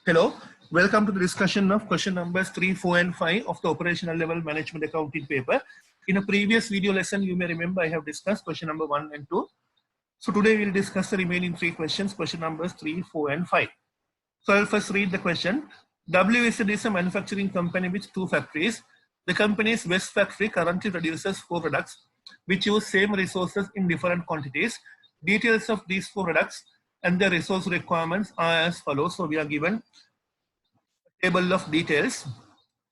Hello, welcome to the discussion of question numbers 3, 4 and 5 of the operational level management accounting paper. In a previous video lesson, you may remember I have discussed question number 1 and 2. So today we'll discuss the remaining 3 questions, question numbers 3, 4 and 5. So I'll first read the question. WSD is a manufacturing company with 2 factories. The company's West factory currently produces 4 products which use same resources in different quantities. Details of these 4 products and their resource requirements are as follows. So we are given a table of details.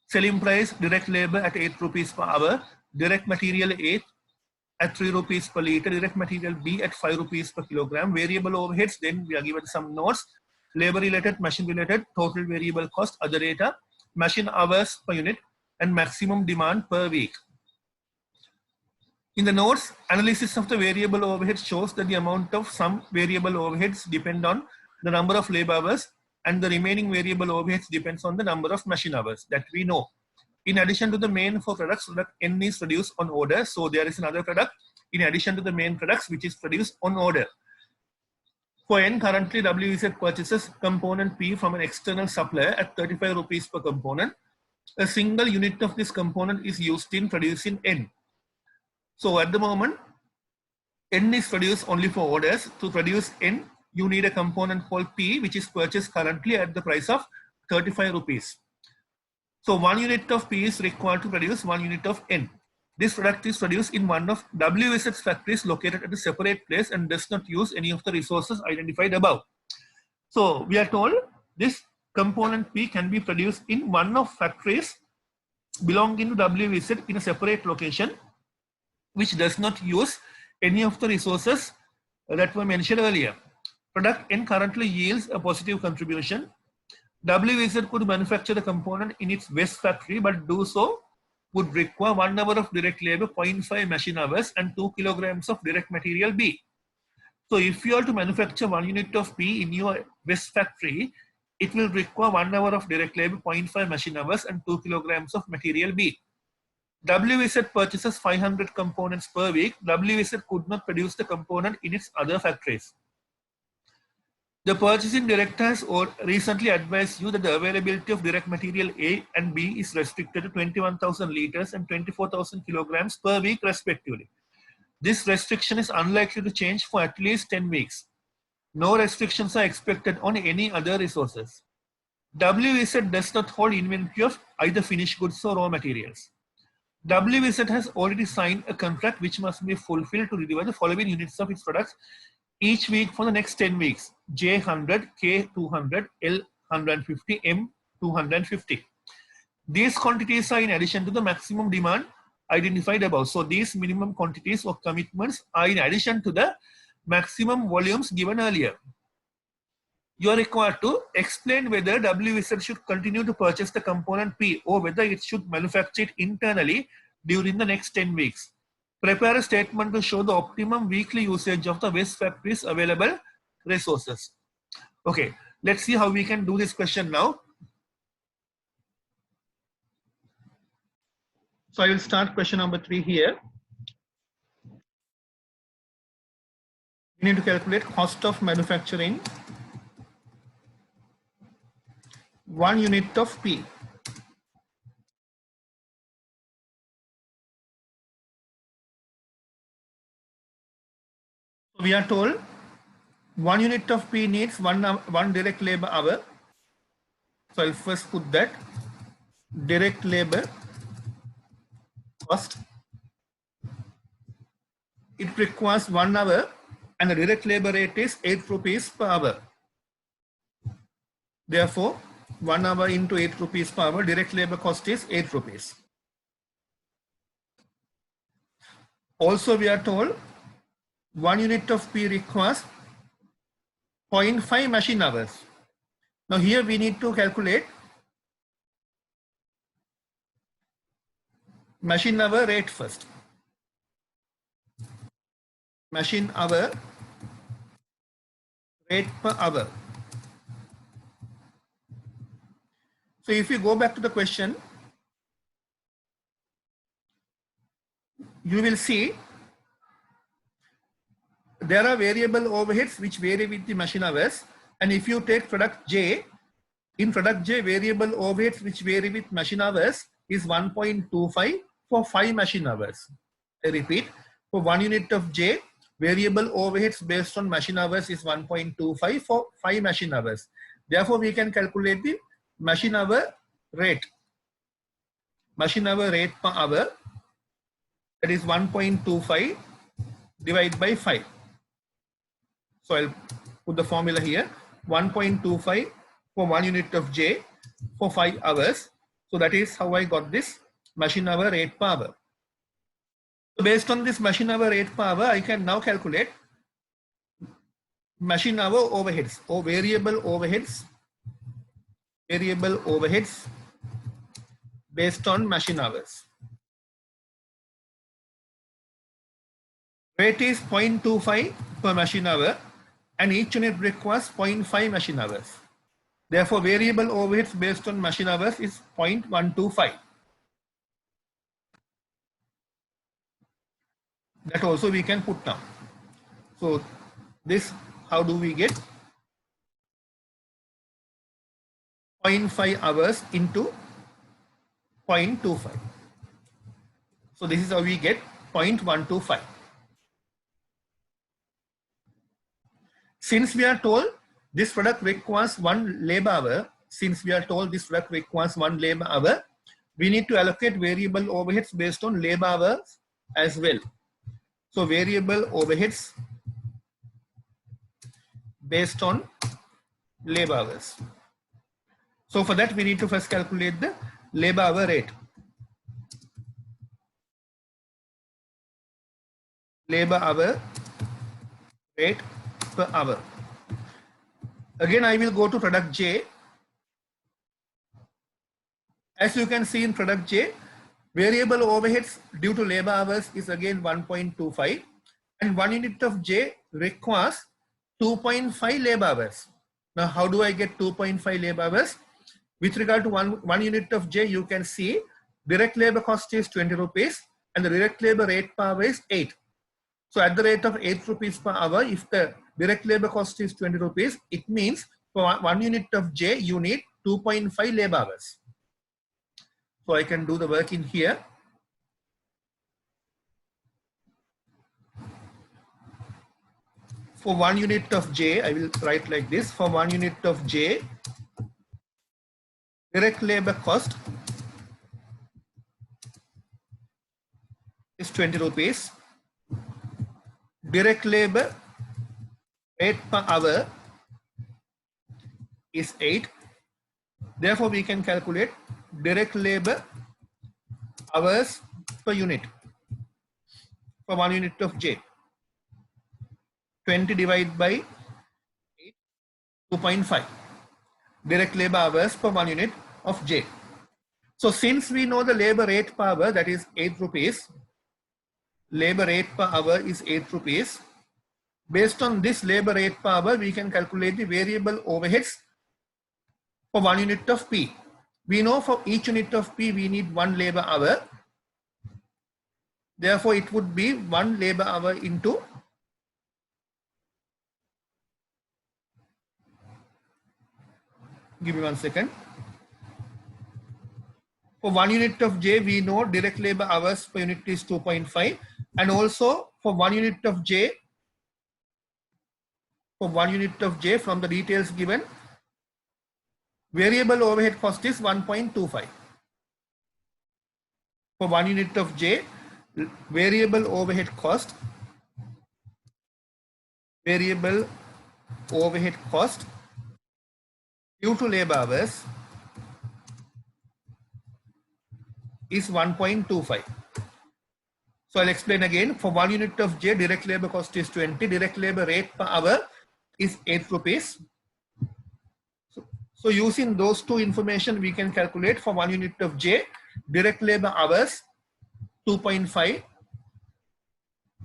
Selling price, direct labor at 8 rupees per hour, direct material A at 3 rupees per liter, direct material B at 5 rupees per kilogram, variable overheads. Then we are given some notes, labor related, machine related, total variable cost, other data, machine hours per unit, and maximum demand per week. In the notes, analysis of the variable overheads shows that the amount of some variable overheads depend on the number of labor hours and the remaining variable overheads depends on the number of machine hours that we know. In addition to the main 4 products, product N is produced on order. So there is another product in addition to the main products which is produced on order. For N, currently WZ purchases component P from an external supplier at 35 rupees per component. A single unit of this component is used in producing N. So at the moment, N is produced only for orders. To produce N, you need a component called P, which is purchased currently at the price of 35 rupees. So 1 unit of P is required to produce 1 unit of N. This product is produced in one of WS's factories located at a separate place and does not use any of the resources identified above. So we are told this component P can be produced in one of factories belonging to WZ in a separate location, which does not use any of the resources that were mentioned earlier. Product N currently yields a positive contribution. WZ could manufacture the component in its West factory, but do so would require 1 hour of direct labor, 0.5 machine hours, and 2 kilograms of direct material B. So if you are to manufacture 1 unit of P in your West factory, it will require 1 hour of direct labor, 0.5 machine hours, and 2 kilograms of material B. WZ purchases 500 components per week. WZ could not produce the component in its other factories. The purchasing director has recently advised you that the availability of direct material A and B is restricted to 21,000 liters and 24,000 kilograms per week respectively. This restriction is unlikely to change for at least 10 weeks. No restrictions are expected on any other resources. WZ does not hold inventory of either finished goods or raw materials. WZ has already signed a contract which must be fulfilled to deliver the following units of its products each week for the next 10 weeks: J100, K200, L150, M250. These quantities are in addition to the maximum demand identified above. So these minimum quantities or commitments are in addition to the maximum volumes given earlier. You are required to explain whether WZ should continue to purchase the component P or whether it should manufacture it internally during the next 10 weeks. Prepare a statement to show the optimum weekly usage of the West factory's available resources. Okay, let's see how we can do this question now. So I will start question number 3 here. We need to calculate cost of manufacturing 1 unit of P. We are told 1 unit of P needs 1 direct labor hour. So I'll first put that direct labor cost. It requires 1 hour and the direct labor rate is 8 rupees per hour. Therefore, 1 hour into 8 rupees per hour, direct labor cost is 8 rupees. Also, we are told 1 unit of P requires 0.5 machine hours. Now here we need to calculate machine hour rate first. Machine hour rate per hour. So if you go back to the question, you will see there are variable overheads which vary with the machine hours, and if you take product J, In product J, variable overheads which vary with machine hours is 1.25 for 5 machine hours. I repeat, for 1 unit of J, variable overheads based on machine hours is 1.25 for 5 machine hours. Therefore, we can calculate the machine hour rate. Machine hour rate per hour, that is 1.25 divided by 5. So I'll put the formula here, 1.25 for 1 unit of J for 5 hours. So that is how I got this machine hour rate per hour. So based on this machine hour rate per hour, I can now calculate machine hour overheads or variable overheads based on machine hours. Rate is 0.25 per machine hour and each unit requires 0.5 machine hours. Therefore, variable overheads based on machine hours is 0.125. That also we can put down. So this, how do we get 0.5 hours into 0.25? So this is how we get 0.125. Since we are told this product requires 1 labor hour, we need to allocate variable overheads based on labor hours as well. So variable overheads based on labor hours. So for that, we need to first calculate the labor hour rate. Labor hour rate per hour. Again, I will go to product J. As you can see in product J, variable overheads due to labor hours is again 1.25 and 1 unit of J requires 2.5 labor hours. Now, how do I get 2.5 labor hours? With regard to one unit of J, you can see direct labor cost is 20 rupees and the direct labor rate per hour is 8. So at the rate of 8 rupees per hour, if the direct labor cost is 20 rupees, it means for 1 unit of J, you need 2.5 labor hours. So I can do the work in here. For 1 unit of J, I will write like this. For 1 unit of J, direct labor cost is 20 rupees. Direct labor rate per hour is 8. Therefore, we can calculate direct labor hours per unit for 1 unit of J. 20 divided by 8, 2.5. Direct labor hours per 1 unit of J. So since we know the labor rate per hour, that is 8 rupees, labor rate per hour is 8 rupees. Based on this labor rate per hour, we can calculate the variable overheads for 1 unit of P. We know for each unit of P, we need 1 labor hour. Therefore, it would be 1 labor hour into give me 1 second. For 1 unit of J, we know direct labor hours per unit is 2.5. And also for 1 unit of J, from the details given, variable overhead cost is 1.25. For 1 unit of J, variable overhead cost due to labor hours is 1.25. So I'll explain again. For 1 unit of J, direct labor cost is 20. Direct labor rate per hour is 8 rupees. So using those two information, we can calculate for 1 unit of J, direct labor hours 2.5.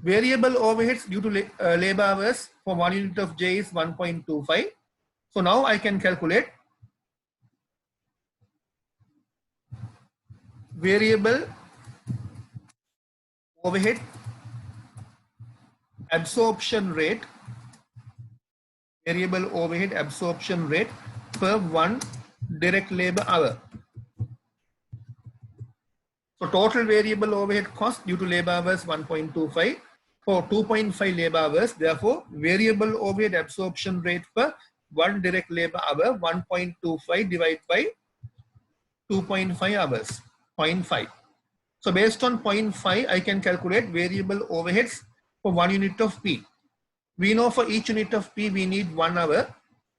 Variable overheads due to labor hours for 1 unit of J is 1.25. So now I can calculate variable overhead absorption rate per 1 direct labor hour. So total variable overhead cost due to labor hours 1.25 for 2.5 labor hours. Therefore, variable overhead absorption rate per one direct labor hour 1.25 divided by 2.5 hours, 0.5. So based on 0.5, I can calculate variable overheads for 1 unit of P. We know for each unit of P, we need 1 hour,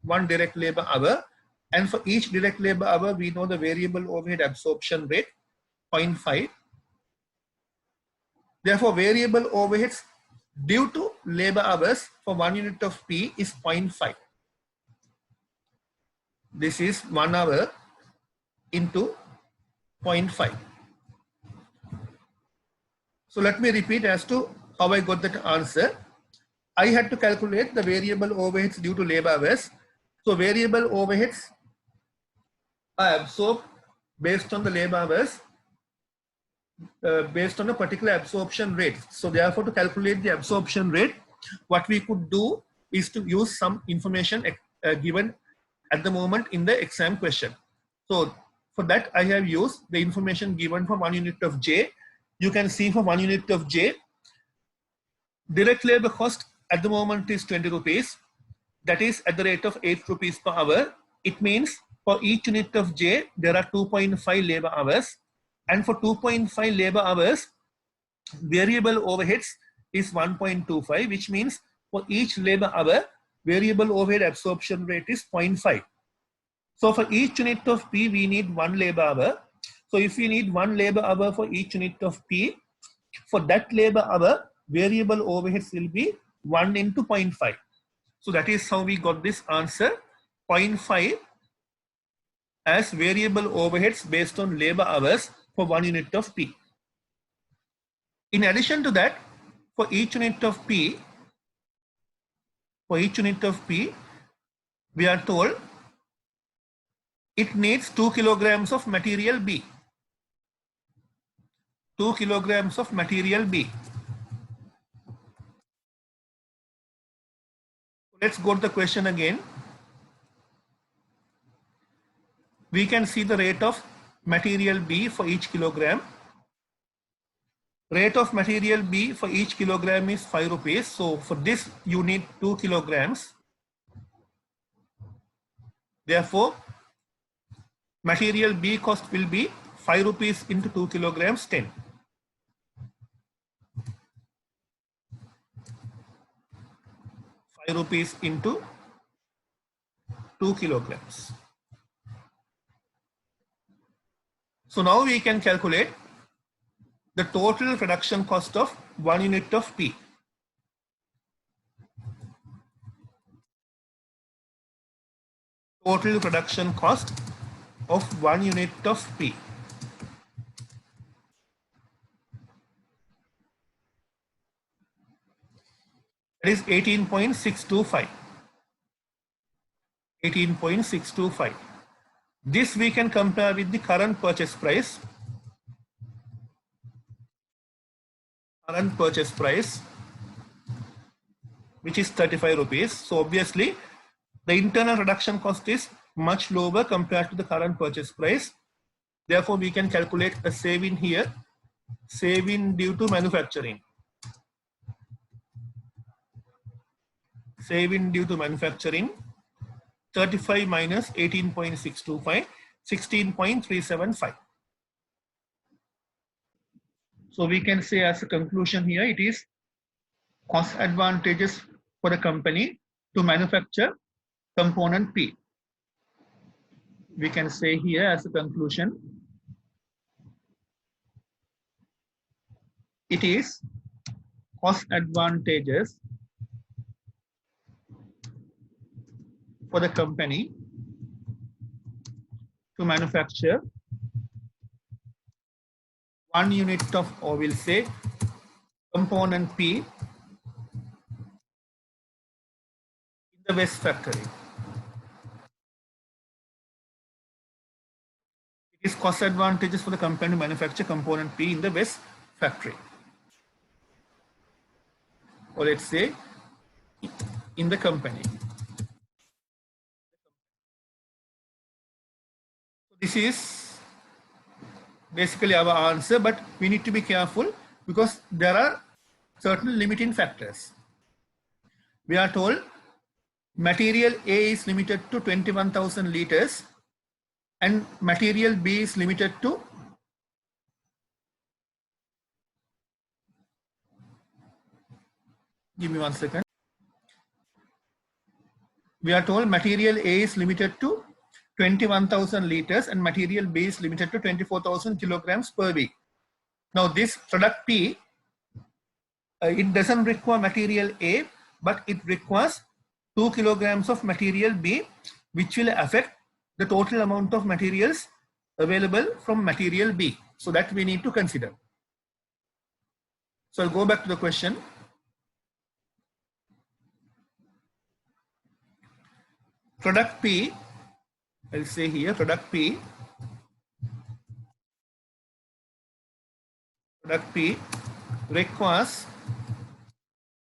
1 direct labor hour. And for each direct labor hour, we know the variable overhead absorption rate, 0.5. Therefore, variable overheads due to labor hours for 1 unit of P is 0.5. This is 1 hour into 0.5. So let me repeat as to how I got that answer. I had to calculate the variable overheads due to labor hours. So variable overheads are absorbed based on the labor hours, based on a particular absorption rate. So therefore, to calculate the absorption rate, what we could do is to use some information given at the moment in the exam question. So for that, I have used the information given for 1 unit of J. You can see for 1 unit of J, direct labor cost at the moment is 20 rupees. That is at the rate of 8 rupees per hour. It means for each unit of J, there are 2.5 labor hours. And for 2.5 labor hours, variable overheads is 1.25, which means for each labor hour, variable overhead absorption rate is 0.5. So for each unit of P, we need 1 labor hour. So if we need 1 labor hour for each unit of P, for that labor hour, variable overheads will be 1 into 0.5. So that is how we got this answer, 0.5 as variable overheads based on labor hours for 1 unit of P. In addition to that, for each unit of P, we are told it needs 2 kilograms of material B. 2 kilograms of material B. Let's go to the question again. We can see the rate of material B for each kilogram. Rate of material B for each kilogram is 5 rupees. So for this, you need 2 kilograms. Therefore, material B cost will be 5 rupees into 2 kilograms, 10. ₹5 into 2 kilograms. So now we can calculate the total production cost of 1 unit of P. Total production cost of 1 unit of P. That is 18.625. 18.625. This we can compare with the current purchase price. Current purchase price, which is 35 rupees. So obviously, the internal production cost is much lower compared to the current purchase price. Therefore, we can calculate a saving here. Saving due to manufacturing. Saving due to manufacturing. 35 minus 18.625, 16.375. So we can say as a conclusion here, it is cost advantages for the company to manufacture component P. We can say here as a conclusion, it is cost advantages for the company to manufacture 1 unit of, or we'll say, component P in the West factory. It is cost advantages for the company to manufacture component P in the West factory. Or let's say, in the company. This is basically our answer, but we need to be careful because there are certain limiting factors. We are told material A is limited to 21,000 liters and material B is limited to give me 1 second. We are told material A is limited to 21,000 liters and material B is limited to 24,000 kilograms per week. Now this product P, it doesn't require material A, but it requires 2 kilograms of material B, which will affect the total amount of materials available from material B. So that we need to consider. So I'll go back to the question. Product P, I'll say here, product P requires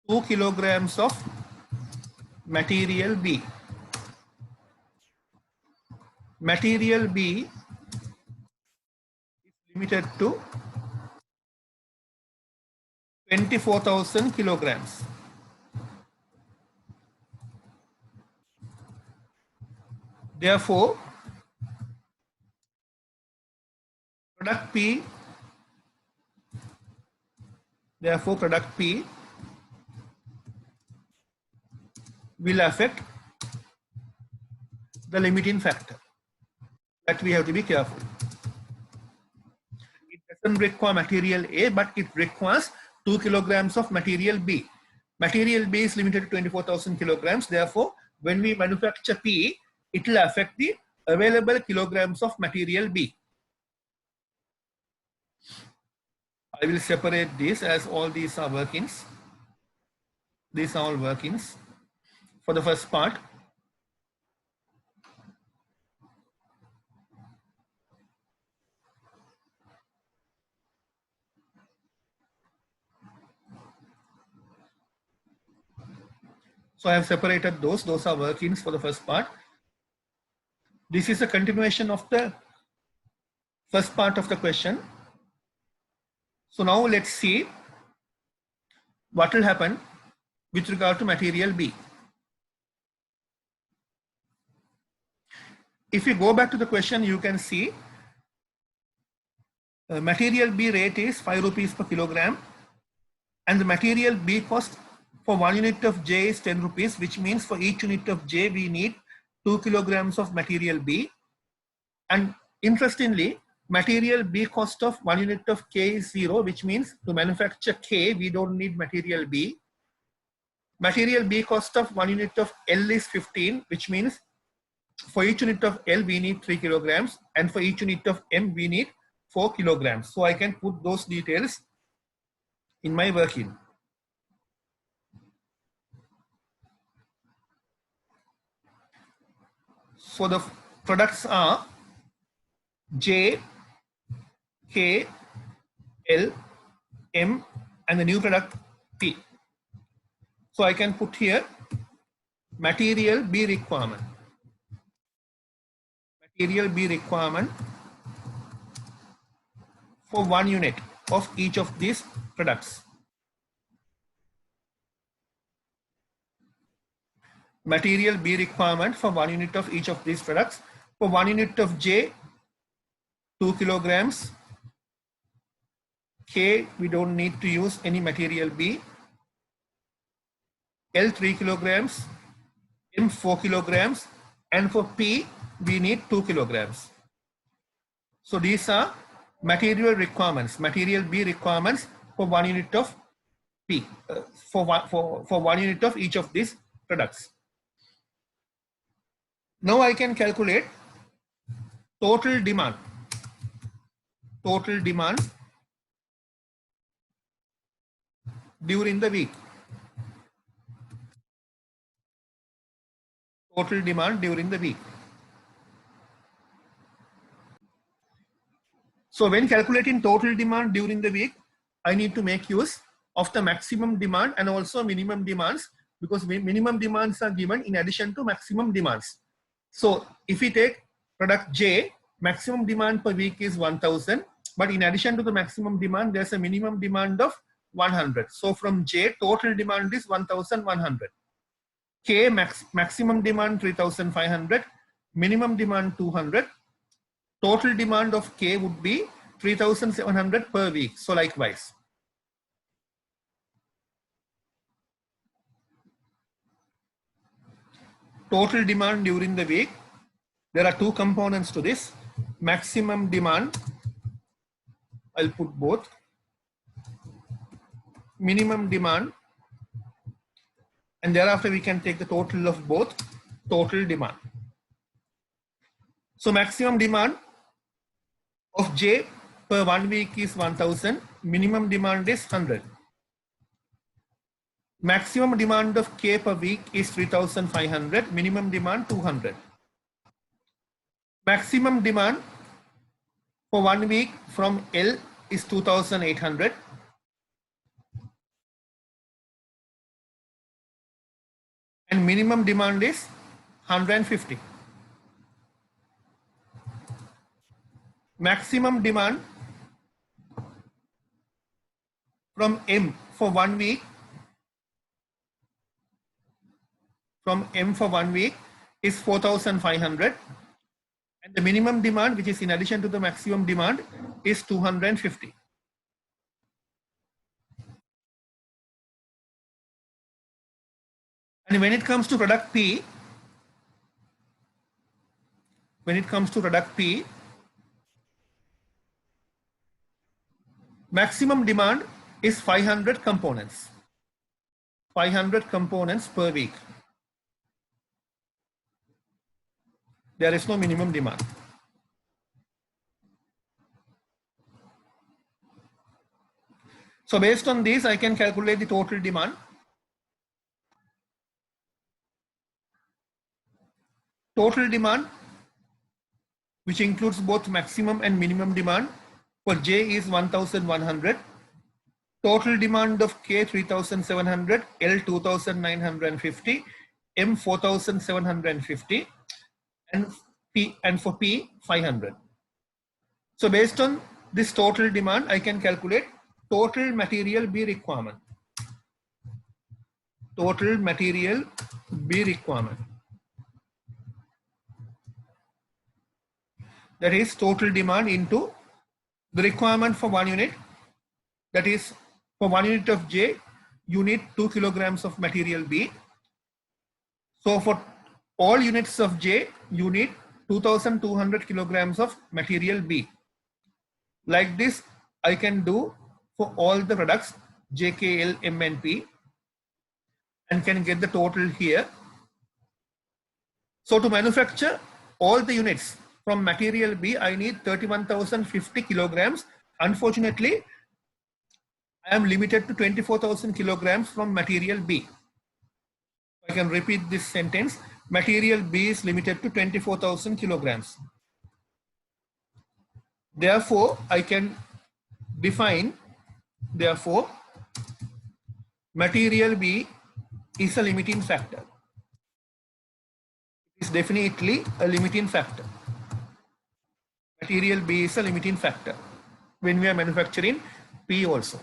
2 kilograms of material B. Material B is limited to 24,000 kilograms. Therefore, product P will affect the limiting factor. That we have to be careful. It doesn't require material A, but it requires 2 kilograms of material B. Material B is limited to 24,000 kilograms. Therefore, when we manufacture P, it will affect the available kilograms of material B. I will separate this as all these are workings. These are all workings for the first part. So I have separated those. Those are workings for the first part. This is a continuation of the first part of the question. So now let's see what will happen with regard to material B. If you go back to the question, you can see material B rate is 5 rupees per kilogram and the material B cost for 1 unit of J is 10 rupees, which means for each unit of J we need 2 kilograms of material B. And interestingly, material B cost of 1 unit of K is 0, which means to manufacture K we don't need material B. Material B cost of 1 unit of L is 15, which means for each unit of L we need 3 kilograms and for each unit of M we need 4 kilograms. So I can put those details in my working. So the products are J, K, L, M and the new product P. So I can put here material B requirement. Material B requirement for 1 unit of each of these products. Material B requirement for 1 unit of each of these products. For 1 unit of J, 2 kilograms. K, we don't need to use any material B. L, 3 kilograms. M, 4 kilograms. And for P, we need 2 kilograms. So these are material requirements, material B requirements for 1 unit of P, for 1 unit of each of these products. Now I can calculate total demand. Total demand during the week. Total demand during the week. So when calculating total demand during the week, I need to make use of the maximum demand and also minimum demands, because minimum demands are given in addition to maximum demands. So if we take product J, maximum demand per week is 1000, but in addition to the maximum demand, there's a minimum demand of 100. So from J, total demand is 1100. K, maximum demand 3500, minimum demand 200. Total demand of K would be 3700 per week. So likewise. Total demand during the week, there are two components to this. Maximum demand, I'll put both. Minimum demand, and thereafter we can take the total of both, total demand. So maximum demand of J per 1 week is 1000, minimum demand is 100. Maximum demand of K per week is 3500, minimum demand 200. Maximum demand for 1 week from L is 2800. And minimum demand is 150. Maximum demand from M for 1 week, from M for 1 week is 4500, and the minimum demand, which is in addition to the maximum demand, is 250. And when it comes to product P, maximum demand is 500 components. 500 components per week. There is no minimum demand. So based on this, I can calculate the total demand. Total demand, which includes both maximum and minimum demand, for J is 1100. Total demand of K 3700, L 2950, M 4750, and for P 500. So based on this total demand, I can calculate total material B requirement. Total material B requirement. That is total demand into the requirement for 1 unit. That is, for 1 unit of J, you need 2 kilograms of material B. So for all units of J, you need 2200 kilograms of material B. Like this, I can do for all the products J, K, L, M, and P, and can get the total here. So to manufacture all the units from material B, I need 31,050 kilograms. Unfortunately, I am limited to 24,000 kilograms from material B. I can repeat this sentence. Material B is limited to 24,000 kilograms. Therefore, I can define, therefore, material B is a limiting factor. It is definitely a limiting factor. Material B is a limiting factor when we are manufacturing P also.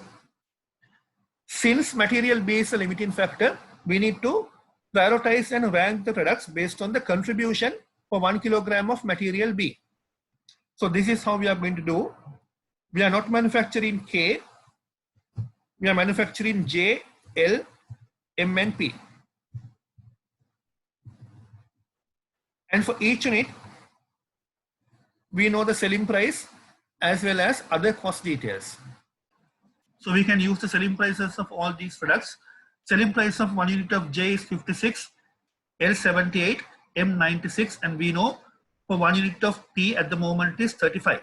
Since material B is a limiting factor, we need to prioritize and rank the products based on the contribution for 1 kilogram of material B. So this is how we are going to do. We are not manufacturing K, we are manufacturing J, L, M, and P. And for each unit, we know the selling price as well as other cost details. So we can use the selling prices of all these products. Selling price of 1 unit of J is 56, L 78, M 96, and we know for 1 unit of P at the moment is 35.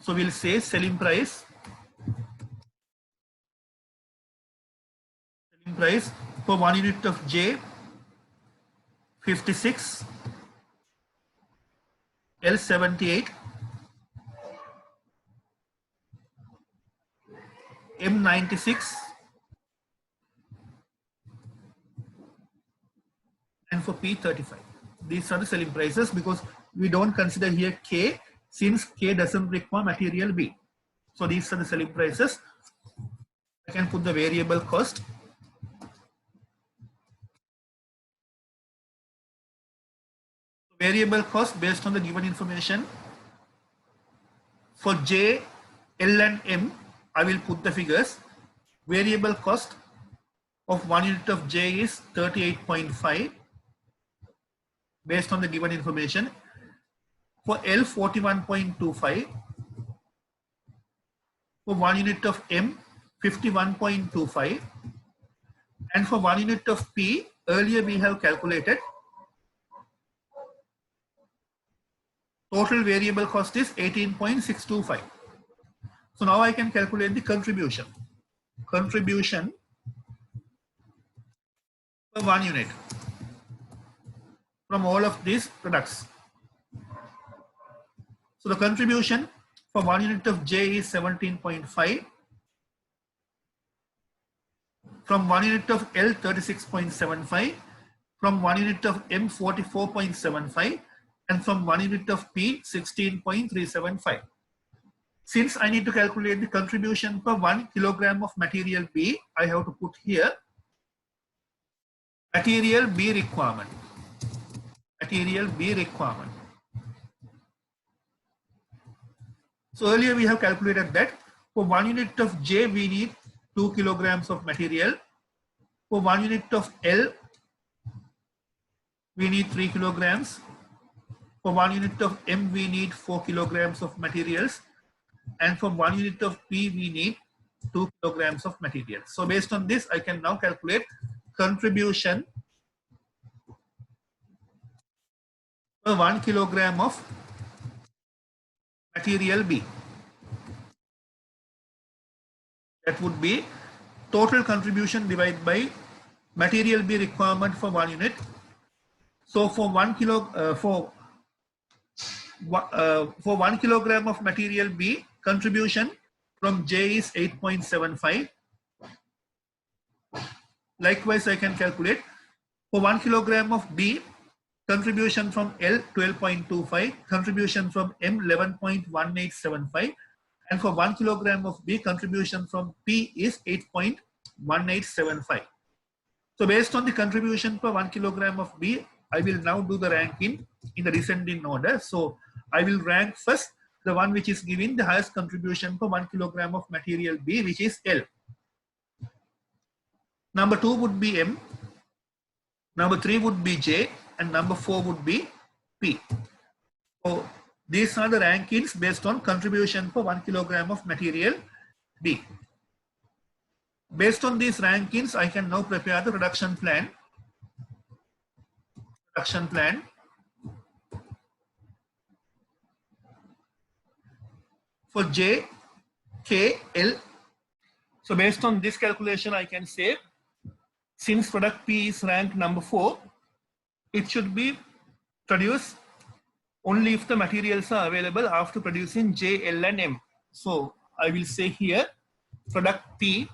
So we'll say selling price for 1 unit of J 56, L 78, M 96, and and for P 35. These are the selling prices because we don't consider here K since K doesn't require material B. So these are the selling prices. I can put the variable cost. Variable cost based on the given information. For J, L and M, I will put the figures. Variable cost of 1 unit of J is 38.5 based on the given information. For L, 41.25. For 1 unit of M, 51.25. And for 1 unit of P, earlier we have calculated total variable cost is 18.625. So now I can calculate the contribution. Contribution per 1 unit from all of these products. So the contribution for 1 unit of J is 17.5. From 1 unit of L, 36.75. From 1 unit of M, 44.75. And from 1 unit of P, 16.375. Since I need to calculate the contribution per 1 kilogram of material B, I have to put here material B requirement. Material B requirement. So earlier we have calculated that for 1 unit of J, we need 2 kilograms of material. For 1 unit of L, we need 3 kilograms. For 1 unit of M, we need 4 kilograms of materials. And for 1 unit of P, we need 2 kilograms of material. So based on this, I can now calculate contribution per 1 kilogram of material B. That would be total contribution divided by material B requirement for 1 unit. So for 1 kilogram of material B, contribution from J is 8.75. Likewise, I can calculate for 1 kilogram of B, contribution from L 12.25, contribution from M 11.1875, and for 1 kilogram of B, contribution from P is 8.1875. So based on the contribution per 1 kilogram of B, I will now do the ranking in the descending order. So I will rank first the one which is giving the highest contribution per 1 kilogram of material B, which is L. Number 2 would be M. Number 3 would be J. And number 4 would be P. So these are the rankings based on contribution per 1 kilogram of material B. Based on these rankings, I can now prepare the production plan. Production plan. For J, K, L. So based on this calculation, I can say since product P is ranked number 4, it should be produced only if the materials are available after producing J, L and M. So I will say here product P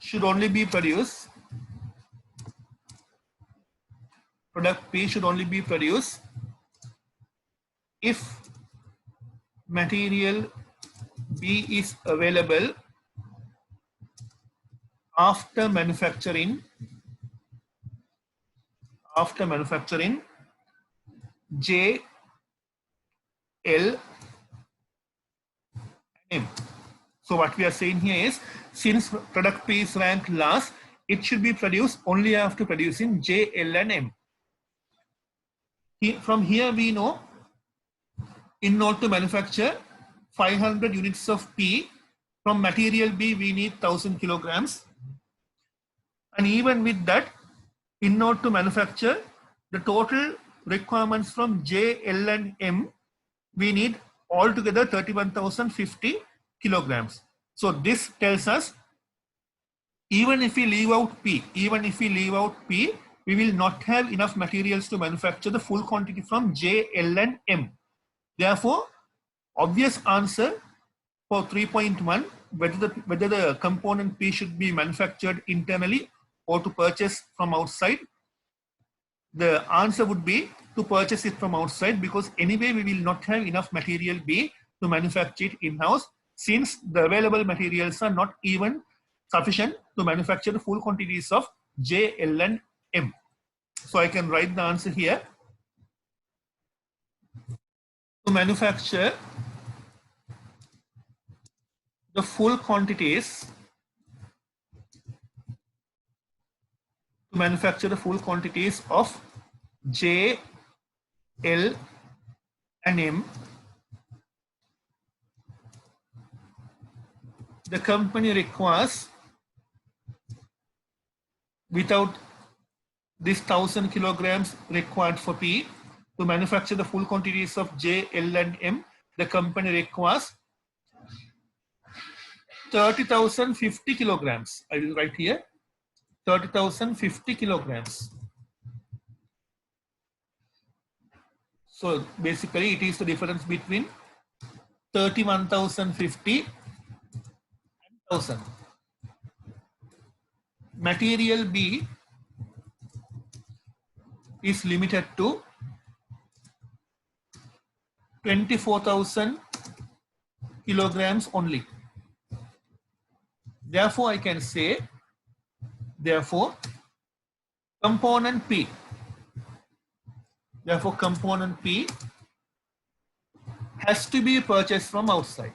should only be produced. Product P should only be produced if material B is available after manufacturing J, L, M. So what we are saying here is, since product P is ranked last, it should be produced only after producing J, L and M. From here we know, in order to manufacture 500 units of P, from material B we need 1000 kilograms. And even with that, in order to manufacture the total requirements from J, L and M, we need altogether 31,050 kilograms. So this tells us, even if we leave out P, we will not have enough materials to manufacture the full quantity from J, L and M. Therefore, obvious answer for 3.1 whether the component P should be manufactured internally or to purchase from outside, the answer would be to purchase it from outside, because anyway we will not have enough material B to manufacture it in-house, since the available materials are not even sufficient to manufacture the full quantities of J, L and M. So I can write the answer here. To manufacture the full quantities, of J, L and M, the company requires, without this 1000 kilograms required for P, to manufacture the full quantities of J, L and M, the company requires 30,050 kilograms. I will write here 30,050 kilograms. So basically it is the difference between 31,050 and 1,000. Material B is limited to 24,000 kilograms only. Therefore, I can say, therefore, component P has to be purchased from outside.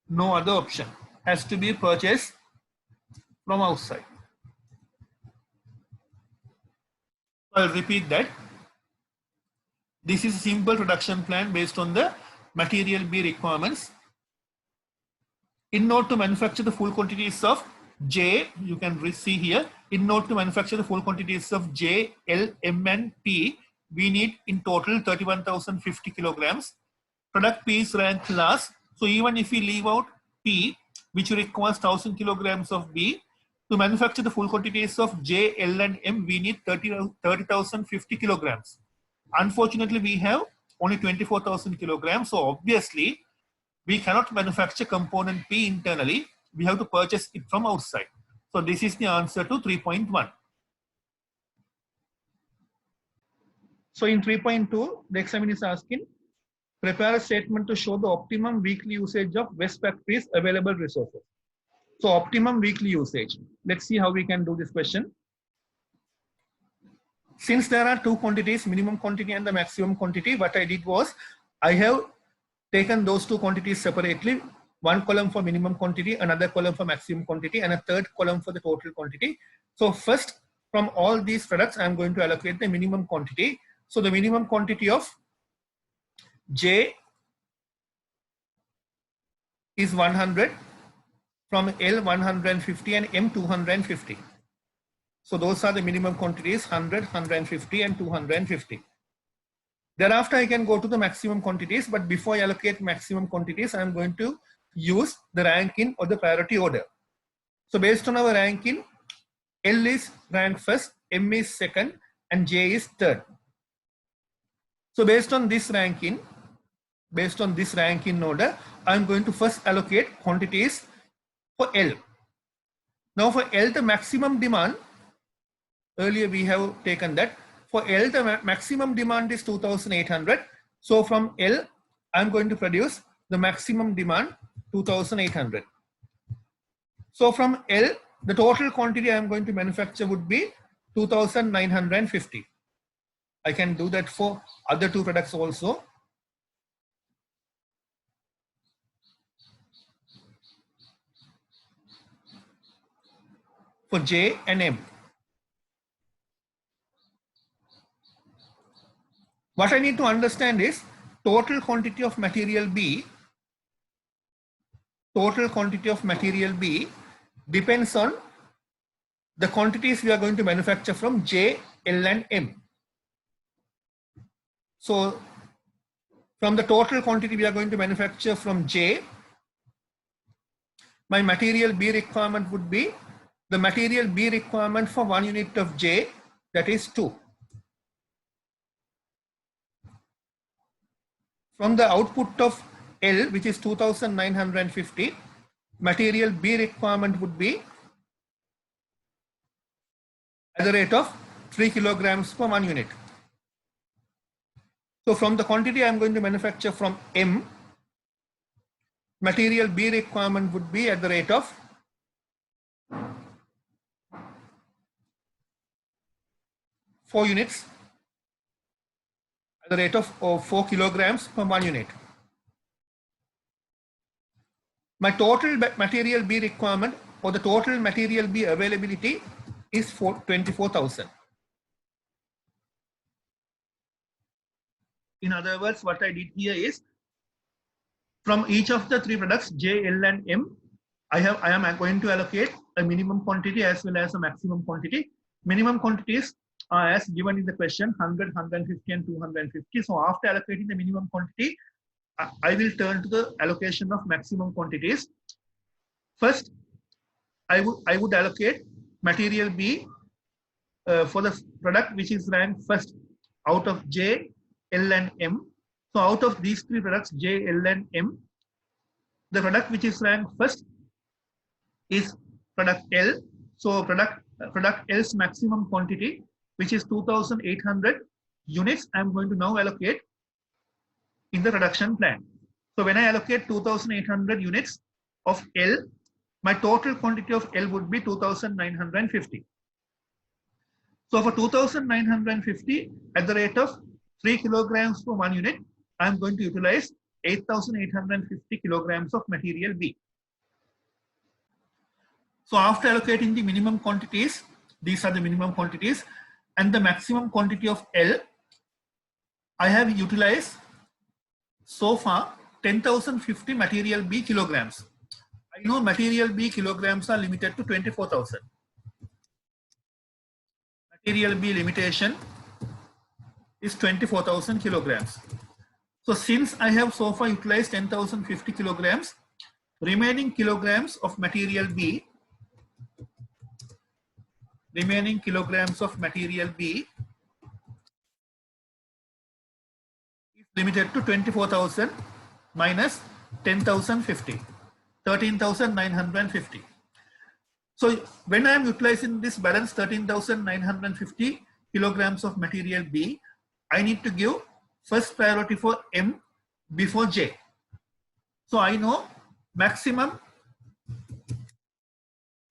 No other option. Has to be purchased from outside. I'll repeat that. This is a simple production plan based on the material B requirements. In order to manufacture the full quantities of J, you can see here, in order to manufacture the full quantities of J, L, M and P, we need in total 31,050 kilograms. Product P is ranked last. So even if we leave out P, which requires 1,000 kilograms of B, to manufacture the full quantities of J, L and M, we need 30,050 kilograms. Unfortunately, we have only 24,000 kilograms. So obviously, we cannot manufacture component P internally. We have to purchase it from outside. So this is the answer to 3.1. So in 3.2, the examiner is asking, prepare a statement to show the optimum weekly usage of West Factory's available resources. So optimum weekly usage. Let's see how we can do this question. Since there are two quantities, minimum quantity and the maximum quantity, what I did was, I have taken those two quantities separately, one column for minimum quantity, another column for maximum quantity, and a third column for the total quantity. So first, from all these products, I'm going to allocate the minimum quantity. So the minimum quantity of J is 100, from L 150 and M 250. So those are the minimum quantities, 100, 150 and 250. Thereafter, I can go to the maximum quantities, but before I allocate maximum quantities, I'm going to use the ranking or the priority order. So based on our ranking, L is ranked first, M is second, and J is third. So based on this ranking order, I'm going to first allocate quantities for L. Now for L, the maximum demand, earlier we have taken that. For L, the maximum demand is 2,800. So from L, I'm going to produce the maximum demand 2,800. So from L, the total quantity I'm going to manufacture would be 2,950. I can do that for other two products also. For J and M. What I need to understand is total quantity of material B. Total quantity of material B depends on the quantities we are going to manufacture from J, L and M. So from the total quantity we are going to manufacture from J, my material B requirement would be the material B requirement for 1 unit of J, that is 2. From the output of L, which is 2,950, material B requirement would be at the rate of 3 kilograms per 1 unit. So from the quantity I am going to manufacture from M, material B requirement would be at the rate of 4 units, at the rate of 4 kilograms per 1 unit. My total material B requirement or the total material B availability is 24,000. In other words, what I did here is from each of the 3 products J, L and M, I am going to allocate a minimum quantity as well as a maximum quantity. Minimum quantities are as given in the question 100, 150 and 250. So after allocating the minimum quantity, I will turn to the allocation of maximum quantities. First, I would allocate material B for the product which is ranked first out of J, L and M. So out of these 3 products J, L and M, the product which is ranked first is product L. So product L's maximum quantity, which is 2,800 units, I am going to now allocate in the production plan. So when I allocate 2,800 units of L, my total quantity of L would be 2,950. So for 2,950 at the rate of 3 kilograms per 1 unit, I am going to utilize 8,850 kilograms of material B. So after allocating the minimum quantities, these are the minimum quantities, and the maximum quantity of L, I have utilized so far 10,050 material B kilograms. I know material B kilograms are limited to 24,000. Material B limitation is 24,000 kilograms. So since I have so far utilized 10,050 kilograms, remaining kilograms of material B is limited to 24,000 minus 10,050, 13,950. So when I am utilizing this balance 13,950 kilograms of material B, I need to give first priority for M before J. So I know maximum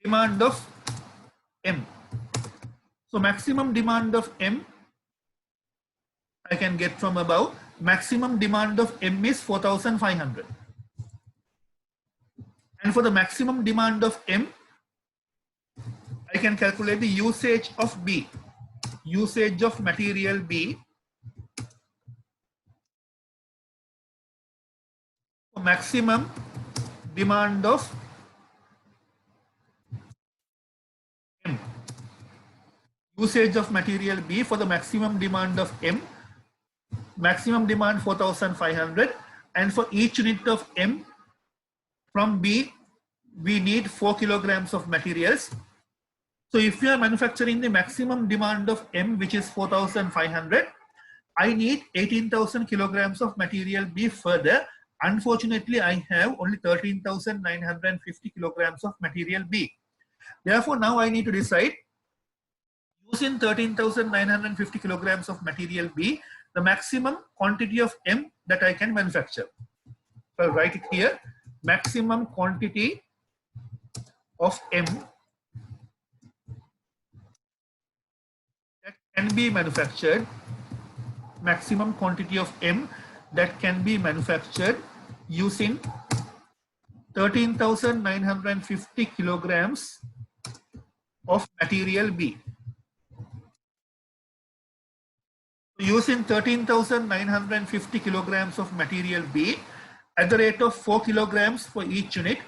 demand of M. So maximum demand of M I can get from above. Maximum demand of M is 4,500. And for the maximum demand of M, I can calculate the usage of B, usage of material B. For maximum demand of M, usage of material B for the maximum demand of M, maximum demand 4,500, and for each unit of M from B, we need 4 kilograms of materials. So if you are manufacturing the maximum demand of M, which is 4,500, I need 18,000 kilograms of material B further. Unfortunately, I have only 13,950 kilograms of material B. Therefore, now I need to decide, using 13,950 kilograms of material B, the maximum quantity of M that I can manufacture. So I'll write it here, maximum quantity of M that can be manufactured, maximum quantity of M that can be manufactured using 13,950 kilograms of material B. Using 13,950 kilograms of material B at the rate of 4 kilograms for each unit,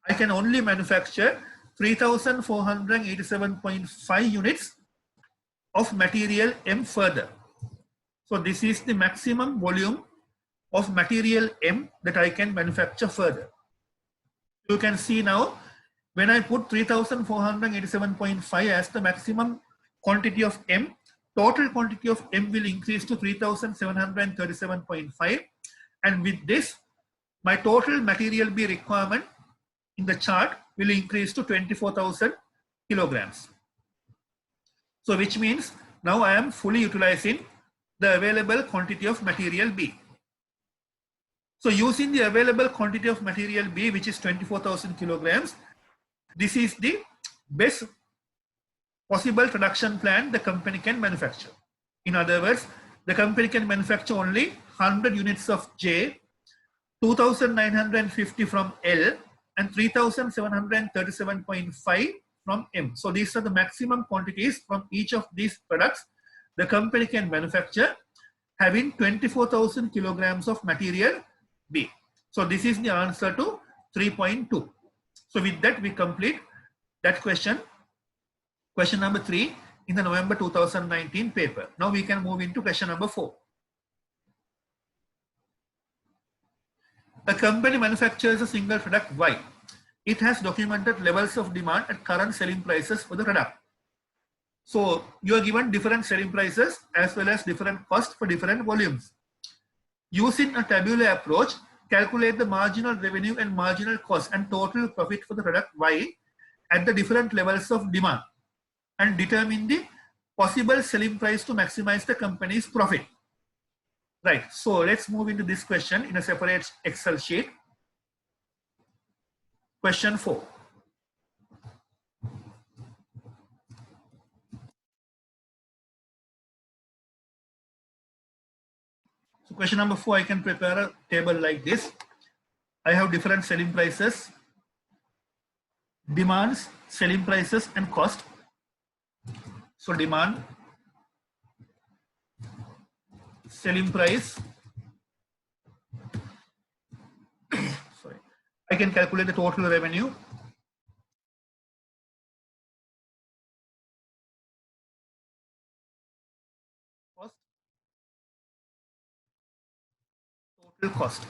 I can only manufacture 3,487.5 units of material M further. So this is the maximum volume of material M that I can manufacture further. You can see now, when I put 3,487.5 as the maximum quantity of M, total quantity of M will increase to 3,737.5, and with this my total material B requirement in the chart will increase to 24,000 kilograms. So which means now I am fully utilizing the available quantity of material B. So using the available quantity of material B, which is 24,000 kilograms, this is the best possible production plan the company can manufacture. In other words, the company can manufacture only 100 units of J, 2,950 from L, and 3,737.5 from M. So these are the maximum quantities from each of these products the company can manufacture, having 24,000 kilograms of material B. So this is the answer to 3.2. So with that, we complete that question, question number 3 in the November 2019 paper. Now we can move into question number 4. A company manufactures a single product Y. It has documented levels of demand at current selling prices for the product. So you are given different selling prices as well as different costs for different volumes. Using a tabular approach, calculate the marginal revenue and marginal cost and total profit for the product Y at the different levels of demand and determine the possible selling price to maximize the company's profit. Right, so let's move into this question in a separate Excel sheet. Question 4. So question number 4, I can prepare a table like this. I have different selling prices, demands, selling prices, and cost. So demand, selling price. Sorry, I can calculate the total revenue. Cost. Total cost.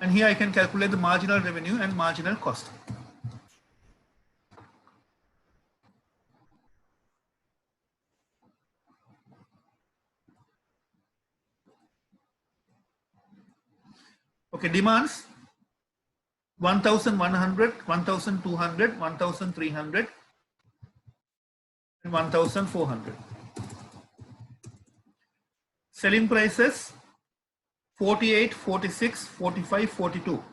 And here I can calculate the marginal revenue and marginal cost. Okay, demands 1,100, 1,200, 1,300, and 1,400. Selling prices 48, 46, 45, 42.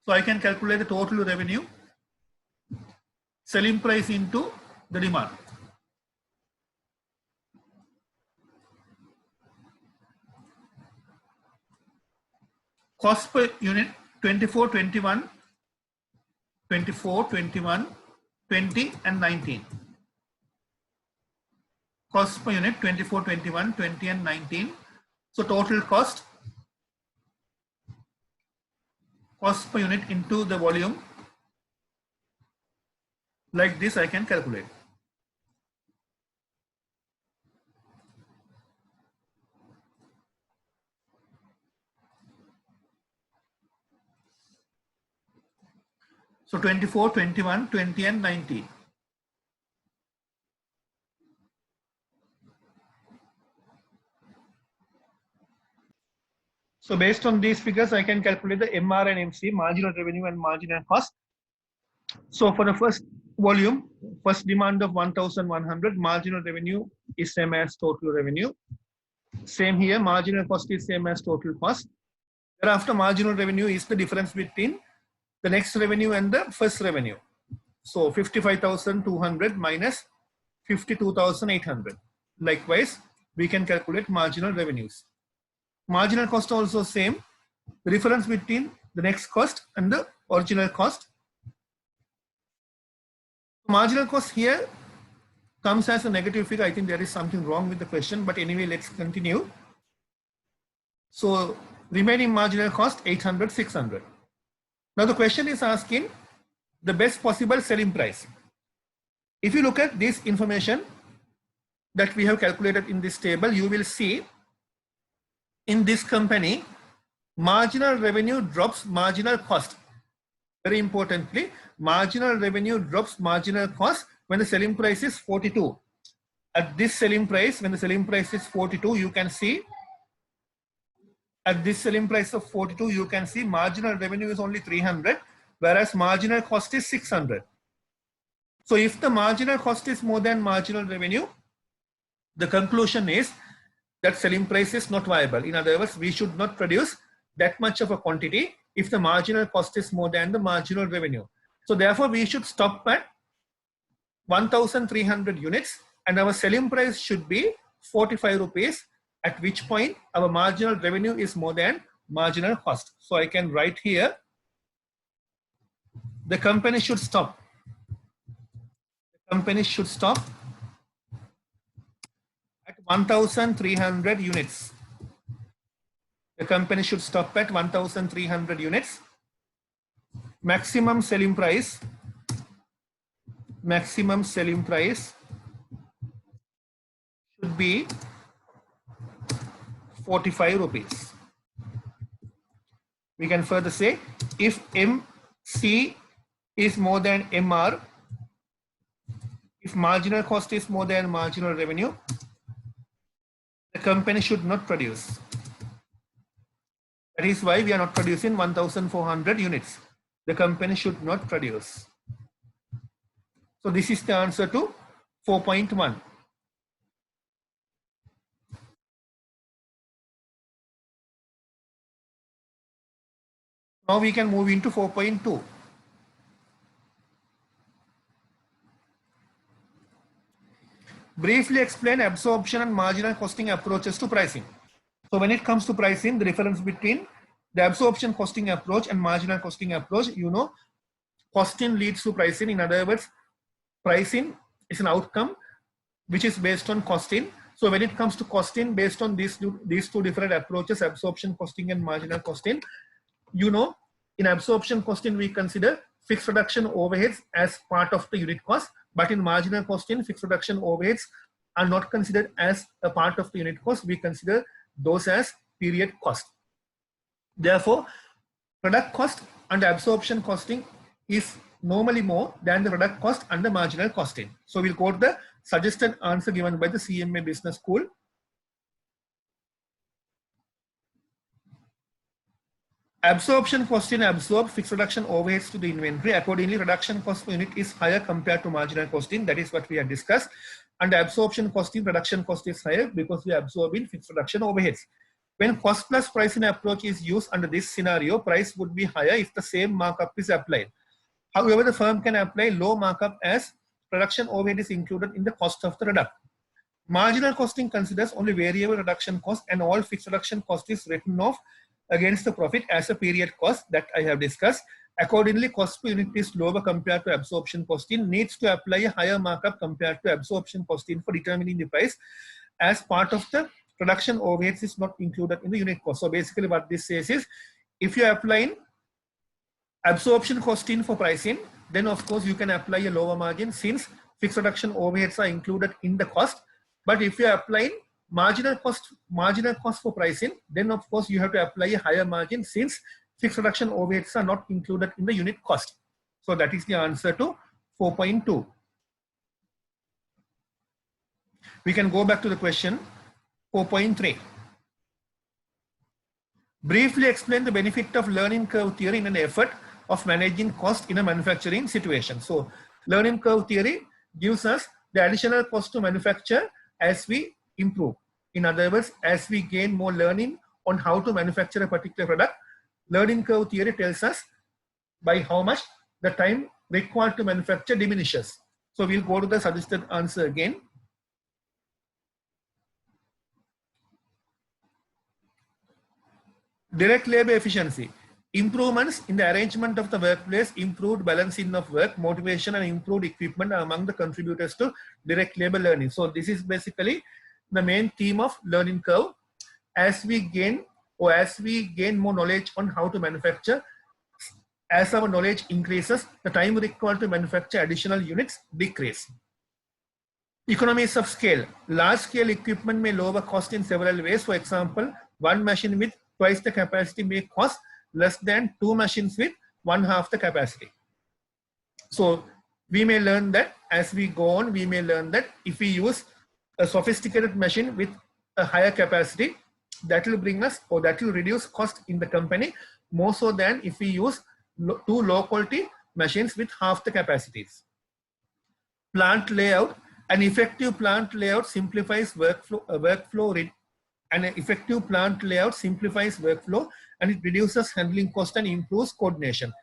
So I can calculate the total revenue, selling price into the demand. Cost per unit 24, 21, 24, 21, 20 and 19. Cost per unit 24, 21, 20 and 19. So total cost per unit into the volume. Like this I can calculate. So 24, 21, 20 and 19. So based on these figures, I can calculate the MR and MC, marginal revenue and marginal cost. So for the first volume, first demand of 1,100, marginal revenue is same as total revenue. Same here, marginal cost is same as total cost. Thereafter, marginal revenue is the difference between the next revenue and the first revenue. So 55,200 minus 52,800. Likewise, we can calculate marginal revenues. Marginal cost also same. The difference between the next cost and the original cost. Marginal cost here comes as a negative figure. I think there is something wrong with the question, but anyway, let's continue. So remaining marginal cost 800, 600. Now the question is asking the best possible selling price. If you look at this information that we have calculated in this table, you will see in this company, marginal revenue drops marginal cost. Very importantly, marginal revenue drops marginal cost, when the selling price is 42. At this selling price, when the selling price is 42, you can see at this selling price of 42, you can see marginal revenue is only 300, whereas marginal cost is 600. So if the marginal cost is more than marginal revenue, the conclusion is that selling price is not viable. In other words, we should not produce that much of a quantity if the marginal cost is more than the marginal revenue. So therefore, we should stop at 1,300 units and our selling price should be 45 rupees, at which point our marginal revenue is more than marginal cost. So I can write here, the company should stop. The company should stop at 1,300 units. The company should stop at 1,300 units. Maximum selling price should be 45 rupees. We can further say, if MC is more than MR, if marginal cost is more than marginal revenue, the company should not produce. That is why we are not producing 1,400 units. The company should not produce. So this is the answer to 4.1. Now we can move into 4.2. Briefly explain absorption and marginal costing approaches to pricing. So when it comes to pricing, the difference between the absorption costing approach and marginal costing approach, you know, costing leads to pricing. In other words, pricing is an outcome which is based on costing. So when it comes to costing, based on these two different approaches, absorption costing and marginal costing, you know, in absorption costing, we consider fixed reduction overheads as part of the unit cost, but in marginal costing, fixed reduction overheads are not considered as a part of the unit cost. We consider those as period cost. Therefore, product cost and absorption costing is normally more than the product cost and the marginal costing. So we'll go to the suggested answer given by the CMA Business School. Absorption costing absorbs fixed reduction overheads to the inventory. Accordingly, reduction cost per unit is higher compared to marginal costing. That is what we have discussed. And absorption costing, reduction cost is higher because we are absorbing fixed reduction overheads. When cost plus pricing approach is used under this scenario, price would be higher if the same markup is applied. However, the firm can apply low markup as production overhead is included in the cost of the product. Marginal costing considers only variable reduction cost and all fixed reduction cost is written off against the profit as a period cost that I have discussed. Accordingly, cost per unit is lower compared to absorption costing, needs to apply a higher markup compared to absorption costing for determining the price, as part of the production overheads is not included in the unit cost. So basically what this says is, if you are applying absorption costing for pricing, then of course you can apply a lower margin since fixed reduction overheads are included in the cost. But if you are applying marginal cost for pricing, then of course you have to apply a higher margin since fixed reduction overheads are not included in the unit cost. So that is the answer to 4.2. We can go back to the question 4.3. Briefly explain the benefit of learning curve theory in an effort of managing cost in a manufacturing situation. So learning curve theory gives us the additional cost to manufacture as we improve. In other words, as we gain more learning on how to manufacture a particular product, learning curve theory tells us by how much the time required to manufacture diminishes. So we'll go to the suggested answer again. Direct labor efficiency. Improvements in the arrangement of the workplace, improved balancing of work, motivation and improved equipment are among the contributors to direct labor learning. So this is basically the main theme of learning curve. As we gain more knowledge on how to manufacture, as our knowledge increases, the time required to manufacture additional units decrease. Economies of scale. Large scale equipment may lower cost in several ways. For example, one machine with twice the capacity may cost less than two machines with 1/2 the capacity. So we may learn that as we go on, we may learn that if we use a sophisticated machine with a higher capacity, that will bring us, or that will reduce cost in the company more so than if we use two low quality machines with half the capacities. Plant layout. An effective plant layout simplifies an effective plant layout simplifies workflow, and it reduces handling cost and improves coordination.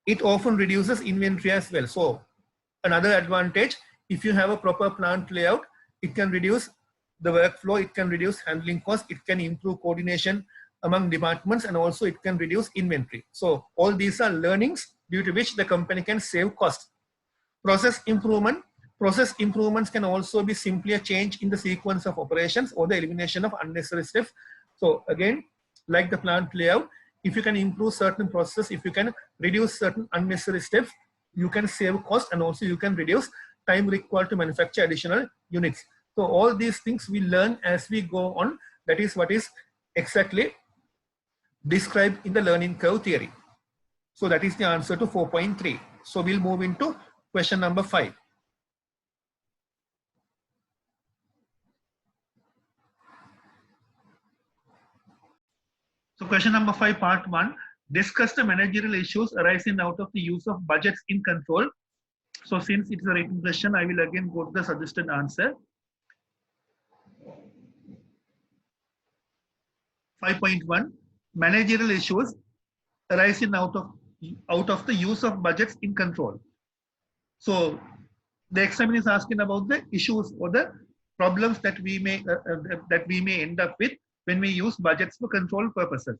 It often reduces inventory as well. So another advantage, if you have a proper plant layout, it can reduce the workflow, it can reduce handling cost, it can improve coordination among departments, and also it can reduce inventory. So all these are learnings due to which the company can save cost. Process improvement. Process improvements can also be simply a change in the sequence of operations or the elimination of unnecessary steps. So again, like the plant layout, if you can improve certain processes, if you can reduce certain unnecessary steps, you can save cost, and also you can reduce time required to manufacture additional units. So all these things we learn as we go on. That is what is exactly described in the learning curve theory. So that is the answer to 4.3. So we'll move into question number 5. So question number 5, part 1, discuss the managerial issues arising out of the use of budgets in control. So since it's a written question, I will again go to the suggested answer. 5.1, managerial issues arising out of the use of budgets in control. So the examiner is asking about the issues or the problems that we may end up with when we use budgets for control purposes.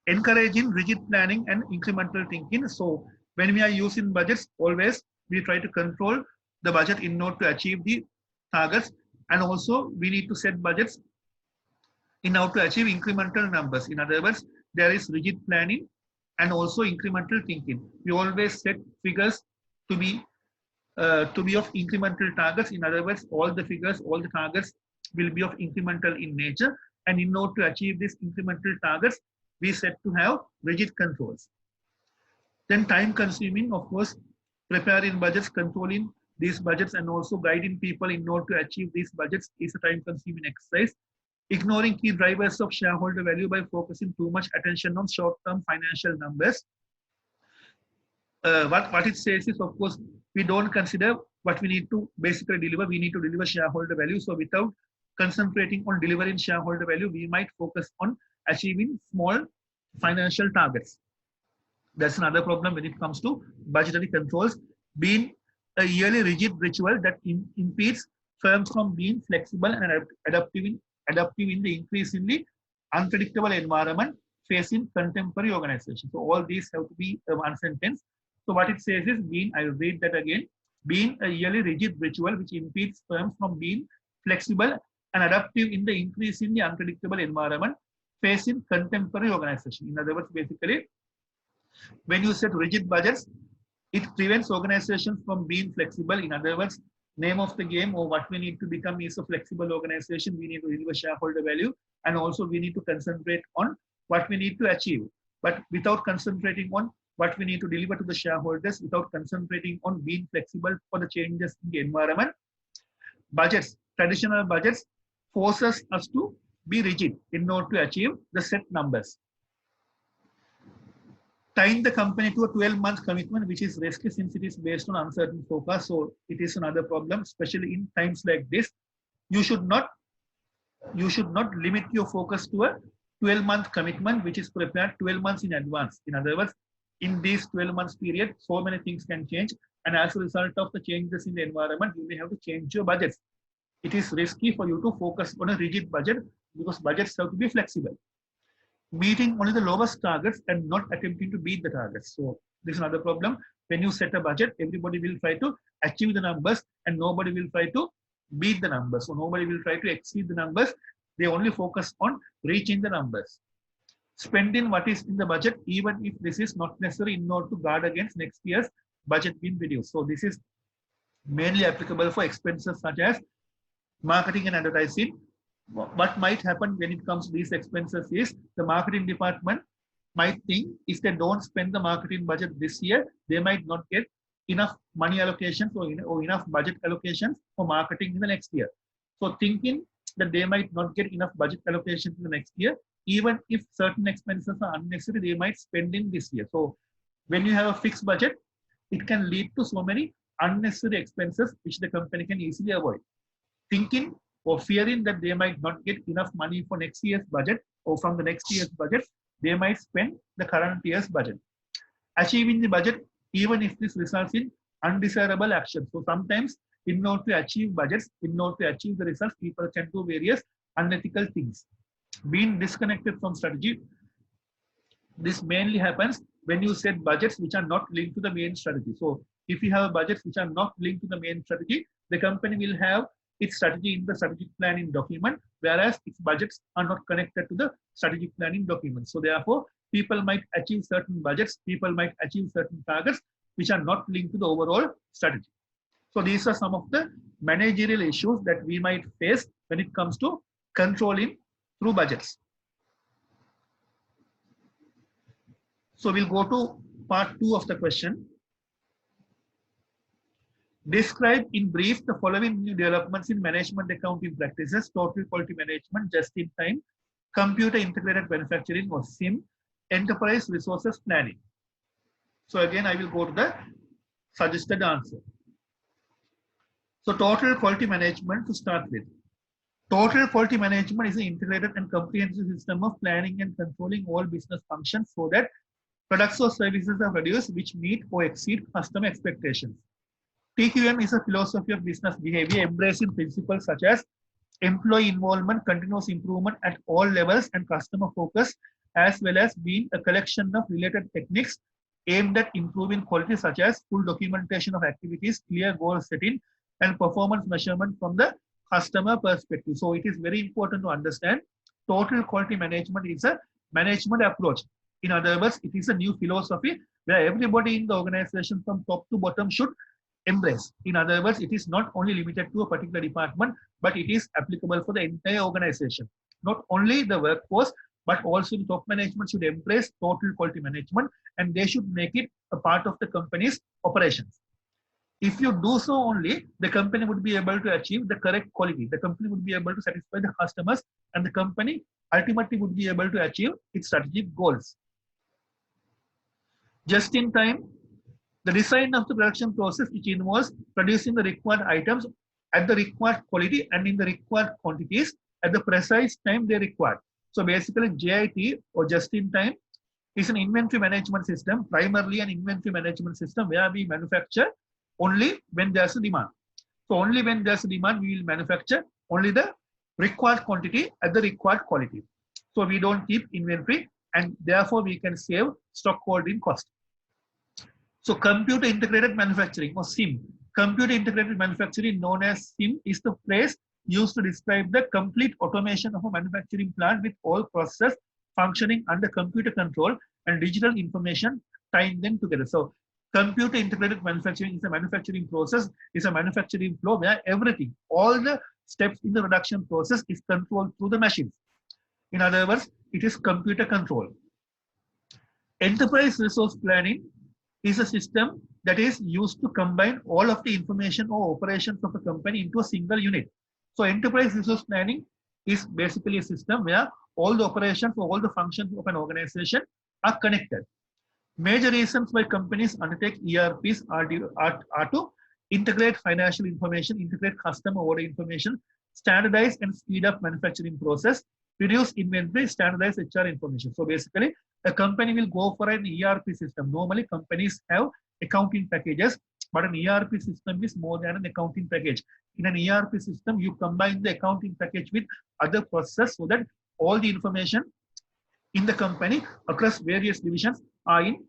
Encouraging rigid planning and incremental thinking. So when we are using budgets, always we try to control the budget in order to achieve the targets, and also we need to set budgets in order to achieve incremental numbers. In other words, there is rigid planning and also incremental thinking. We always set figures to be of incremental targets. In other words, all the figures, all the targets will be of incremental in nature. And in order to achieve these incremental targets, we set to have rigid controls. Then time consuming, of course, preparing budgets, controlling these budgets, and also guiding people in order to achieve these budgets is a time consuming exercise. Ignoring key drivers of shareholder value by focusing too much attention on short-term financial numbers. What it says is, of course, we don't consider what we need to basically deliver. We need to deliver shareholder value. So without concentrating on delivering shareholder value, we might focus on achieving small financial targets. That's another problem when it comes to budgetary controls, being a yearly rigid ritual that impedes firms from being flexible and adaptive in the increasingly unpredictable environment facing contemporary organizations. So all these have to be one sentence. So what it says is, I will read that again, being a yearly rigid ritual which impedes firms from being flexible and adaptive in the increasingly unpredictable environment facing contemporary organization. In other words, basically, when you set rigid budgets, it prevents organizations from being flexible. In other words, name of the game, or what we need to become is a flexible organization. We need to deliver shareholder value, and also we need to concentrate on what we need to achieve. But without concentrating on what we need to deliver to the shareholders, without concentrating on being flexible for the changes in the environment, budgets, traditional budgets, forces us to be rigid in order to achieve the set numbers. Tying the company to a 12-month commitment, which is risky since it is based on uncertain forecast. So it is another problem, especially in times like this. You should not limit your focus to a 12-month commitment, which is prepared 12 months in advance. In other words, in this 12 months period, so many things can change. And as a result of the changes in the environment, you may have to change your budgets. It is risky for you to focus on a rigid budget because budgets have to be flexible. Meeting only the lowest targets and not attempting to beat the targets. So this is another problem. When you set a budget, everybody will try to achieve the numbers and nobody will try to beat the numbers. So nobody will try to exceed the numbers. They only focus on reaching the numbers. Spending what is in the budget, even if this is not necessary, in order to guard against next year's budget being reduced. So this is mainly applicable for expenses such as marketing and advertising. What might happen when it comes to these expenses is the marketing department might think if they don't spend the marketing budget this year, they might not get enough money allocations or enough budget allocations for marketing in the next year. So thinking that they might not get enough budget allocation in the next year, even if certain expenses are unnecessary, they might spend in this year. So when you have a fixed budget, it can lead to so many unnecessary expenses which the company can easily avoid. Thinking or fearing that they might not get enough money for next year's budget or from the next year's budget, they might spend the current year's budget. Achieving the budget, even if this results in undesirable actions. So sometimes in order to achieve budgets, in order to achieve the results, people can do various unethical things. Being disconnected from strategy, this mainly happens when you set budgets which are not linked to the main strategy. So if you have budgets which are not linked to the main strategy, the company will have its strategy in the strategic planning document, whereas its budgets are not connected to the strategic planning document. So therefore, people might achieve certain budgets, people might achieve certain targets which are not linked to the overall strategy. So these are some of the managerial issues that we might face when it comes to controlling through budgets. So we'll go to part 2 of the question. Describe in brief the following new developments in management accounting practices: total quality management, just-in-time, computer integrated manufacturing or SIM, enterprise resources planning. So again, I will go to the suggested answer. So total quality management to start with. Total quality management is an integrated and comprehensive system of planning and controlling all business functions so that products or services are produced which meet or exceed customer expectations. TQM is a philosophy of business behavior embracing principles such as employee involvement, continuous improvement at all levels, and customer focus, as well as being a collection of related techniques aimed at improving quality such as full documentation of activities, clear goal setting, and performance measurement from the customer perspective. So it is very important to understand total quality management is a management approach. In other words, it is a new philosophy where everybody in the organization from top to bottom should embrace. In other words, it is not only limited to a particular department, but it is applicable for the entire organization. Not only the workforce, but also the top management should embrace total quality management, and they should make it a part of the company's operations. If you do so only, the company would be able to achieve the correct quality. The company would be able to satisfy the customers, and the company ultimately would be able to achieve its strategic goals. Just in time, the design of the production process, which involves producing the required items at the required quality and in the required quantities at the precise time they require. So basically, JIT or just in time is an inventory management system, primarily an inventory management system where we manufacture only when there's a demand. So only when there's a demand, we will manufacture only the required quantity at the required quality. So we don't keep inventory, and therefore we can save stock holding cost. So computer integrated manufacturing or SIM. Computer integrated manufacturing, known as SIM, is the phrase used to describe the complete automation of a manufacturing plant with all processes functioning under computer control and digital information tying them together. So computer integrated manufacturing is a manufacturing process, is a manufacturing flow where everything, all the steps in the production process is controlled through the machines. In other words, it is computer control. Enterprise resource planning is a system that is used to combine all of the information or operations of a company into a single unit. So enterprise resource planning is basically a system where all the operations or all the functions of an organization are connected. Major reasons why companies undertake ERPs are to integrate financial information, integrate customer order information, standardize and speed up manufacturing process, reduce inventory, standardize HR information. So basically, a company will go for an ERP system. Normally, companies have accounting packages, but an ERP system is more than an accounting package. In an ERP system, you combine the accounting package with other processes so that all the information in the company across various divisions are in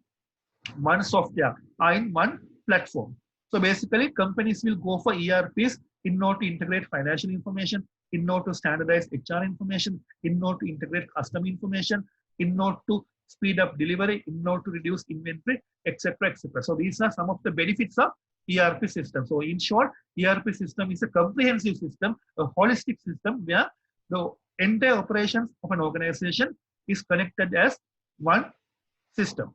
one software, are in one platform. So basically, companies will go for ERPs in order to integrate financial information, in order to standardize HR information, in order to integrate customer information, in order to speed up delivery, in order to reduce inventory, etc., etc. So these are some of the benefits of ERP system. So in short, ERP system is a comprehensive system, a holistic system where the entire operations of an organization is connected as one system.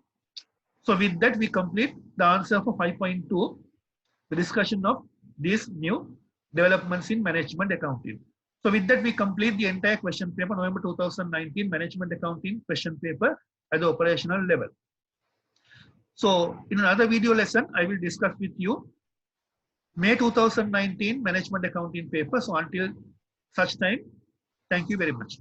So with that, we complete the answer for 5.2, the discussion of these new developments in management accounting. So with that, we complete the entire question paper, November 2019 management accounting question paper at the operational level. So in another video lesson, I will discuss with you May 2019 management accounting paper. So until such time, thank you very much.